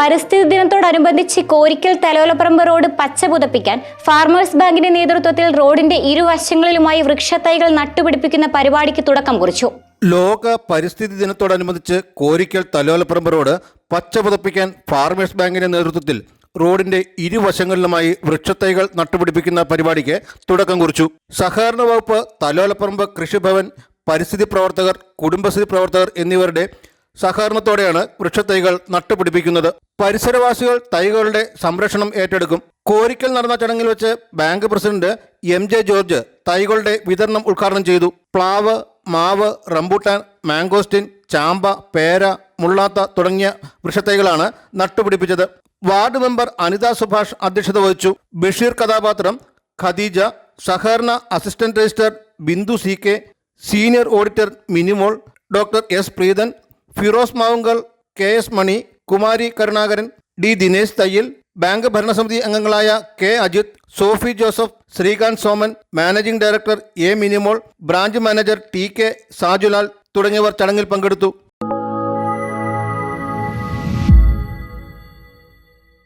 പരിസ്ഥിതി ദിനത്തോടനുബന്ധിച്ച് കോരിക്കൽ തലോലപ്പറമ്പ് റോഡ് പച്ച പുതപ്പിക്കാൻ ഫാർമേഴ്സ് ബാങ്കിന്റെ നേതൃത്വത്തിൽ റോഡിന്റെ ഇരുവശങ്ങളിലുമായി വൃക്ഷത്തൈകൾ നട്ടുപിടിപ്പിക്കുന്ന പരിപാടിക്ക് തുടക്കം കുറിച്ചു. ലോക പരിസ്ഥിതി ദിനത്തോടനുബന്ധിച്ച് കോരിക്കൽ തലോലപ്പറമ്പ് റോഡ് പച്ച പുതപ്പിക്കാൻ ഫാർമേഴ്സ് ബാങ്കിന്റെ നേതൃത്വത്തിൽ റോഡിന്റെ ഇരുവശങ്ങളിലുമായി വൃക്ഷത്തൈകൾ നട്ടുപിടിപ്പിക്കുന്ന പരിപാടിക്ക് തുടക്കം കുറിച്ചു. സഹകരണ വകുപ്പ്, തലോലപ്പറമ്പ് കൃഷിഭവൻ, പരിസ്ഥിതി പ്രവർത്തകർ, കുടുംബശ്രീ പ്രവർത്തകർ എന്നിവരുടെ സഹകരണത്തോടെയാണ് വൃക്ഷത്തൈകൾ നട്ടുപിടിപ്പിക്കുന്നത്. പരിസരവാസികൾ തൈകളുടെ സംരക്ഷണം ഏറ്റെടുക്കും. കോരിക്കൽ നടന്ന ചടങ്ങിൽ വെച്ച് ബാങ്ക് പ്രസിഡന്റ് MJ ജോർജ് തൈകളുടെ വിതരണം ഉദ്ഘാടനം ചെയ്തു. പ്ലാവ്, മാവ്, റംബൂട്ടാൻ, മാംഗോസ്റ്റിൻ, ചാമ്പ, പേര, മുള്ളാത്ത തുടങ്ങിയ വൃക്ഷത്തൈകളാണ് നട്ടുപിടിപ്പിച്ചത്. വാർഡ് മെമ്പർ അനിത സുഭാഷ് അധ്യക്ഷത വഹിച്ചു. ബഷീർ കഥാപാത്രം ഖദീജ, സഹകരണ assistant registrar Bindu CK, senior auditor Minimol, doctor S Preethan, Firoz Mavunkal, KS Mani, Kumari Karunakaran, D Dinesh Thayyal, bank ഭരണസമിതി അംഗങ്ങളായ K Ajith, Sophy Joseph, Sreekanth Soman, managing director A Minimol, branch manager TK Sajulal തുടങ്ങിയവർ ചടങ്ങിൽ പങ്കെടുത്തു.